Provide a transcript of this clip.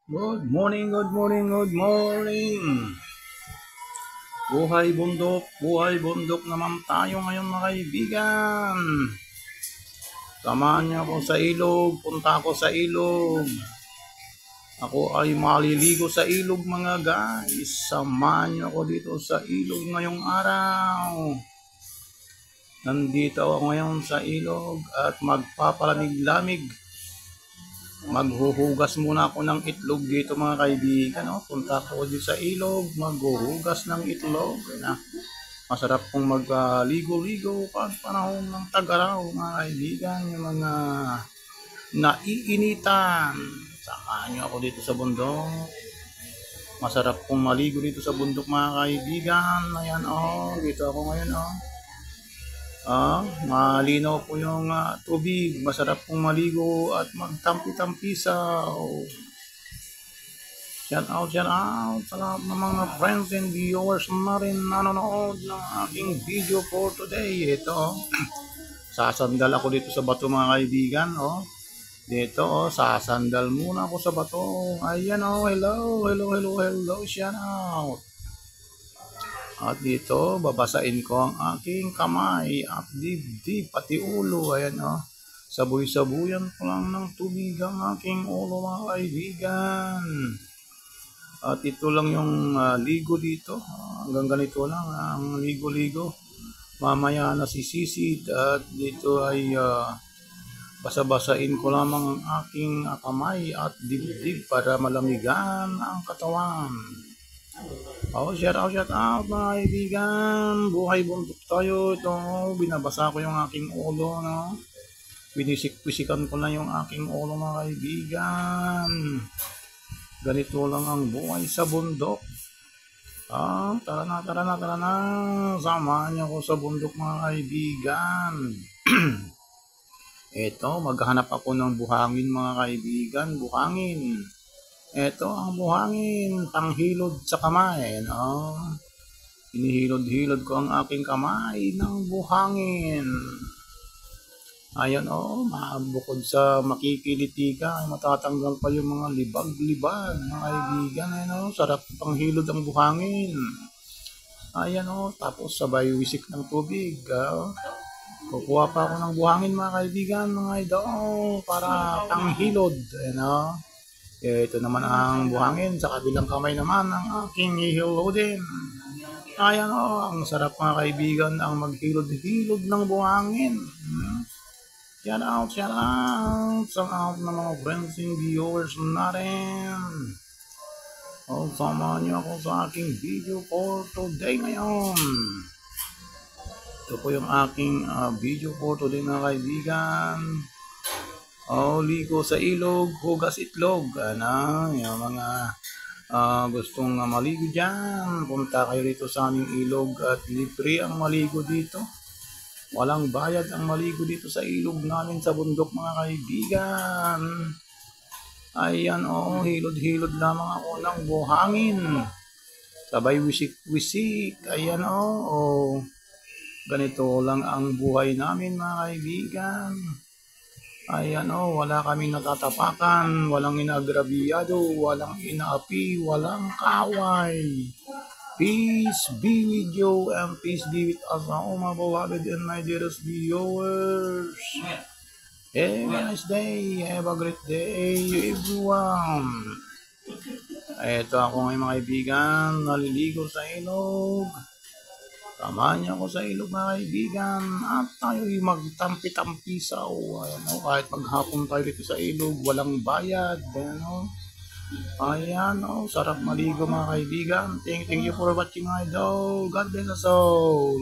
Good morning, good morning, good morning. Buhay bundok naman tayo ngayon mga kaibigan. Samahan niyo ako sa ilog, punta ako sa ilog. Ako ay maliligo sa ilog mga guys. Samahan niyo ako dito sa ilog ngayong araw. Nandito ako ngayon sa ilog at magpapalamig-lamig. Maghuhugas muna ako ng itlog dito mga kaibigan. Oh. Punta ako dito sa ilog, maghuhugas ng itlog. Na, masarap pong magligo-ligo pag panahon ng tag-araw mga kaibigan. Yung mga naiinitan. Samahan nyo ako dito sa bundok. Masarap pong maligo dito sa bundok mga kaibigan. Ayan dito ako ngayon malinaw po yung tubig, masarap pong maligo at magtampi-tampisaw. Shout out sa lahat ng mga friends and viewers na rin nanonood ng aking video for today. Ito, sasandal ako dito sa bato mga kaibigan. Dito, sasandal muna ako sa bato. Ayan hello, shout out. At dito, babasain ko ang aking kamay at dibdib, pati ulo. Ayan sabuy-sabuyan ko lang ng tubig ang aking ulo mga kaibigan. At ito lang yung ligo dito. Hanggang ganito lang ang ligo-ligo. Mamaya nasisisid at dito ay basa-basain ko lamang ang aking kamay at dibdib para malamigan ang katawan. Shout out mga kaibigan. Buhay bundok tayo. Ito, binabasa ko yung aking ulo, Binisik-bisikan ko na yung aking ulo mga kaibigan. Ganito lang ang buhay sa bundok. Tara na. Samahan niyo ako sa bundok mga kaibigan. Ito, maghanap ako ng buhangin mga kaibigan. Buhangin. Ito ang buhangin, panghilod sa kamay, Hinihilod-hilod ko ang aking kamay ng buhangin. Ayan, bukod sa makikiliti ka, matatanggal pa yung mga libag-libag, mga kaibigan, sarap panghilod ang buhangin. Ayan, tapos sabay wisik ng tubig, Kukuha pa ako ng buhangin mga kaibigan, mga idol, para panghilod, Ito naman ang buhangin. Sa kabilang kamay naman ang aking ihilodin. Ayan ang sarap mga kaibigan ang maghilod-hilod ng buhangin. Shout out sa lahat ng mga friends and viewers natin. Samahan niyo ako sa aking video for today ngayon. Ito po yung aking video for today mga kaibigan. Ligo sa ilog, hugas itlog. Yung mga gustong maligo dyan, punta kayo dito sa aming ilog at libre ang maligo dito. Walang bayad ang maligo dito sa ilog namin sa bundok mga kaibigan. Ayan hilod-hilod lamang ako ng buhangin. Sabay wisik-wisik. Ayan ganito lang ang buhay namin mga kaibigan. Ayan wala kaming natatapakan, walang inagrabiyado, walang inaapi, walang kaway. Peace be with you and peace be with us all my beloved and my dearest viewers. Have a nice day, have a great day everyone. Ito ako ngayon mga kaibigan, naliligo sa ilog. Samahan niyo ako sa ilog mga kaibigan at tayo'y magtampi-tampisaw. Kahit maghapon tayo dito sa ilog, walang bayad. Ayan sarap maligo mga kaibigan. Thank you for watching idol. God bless us all.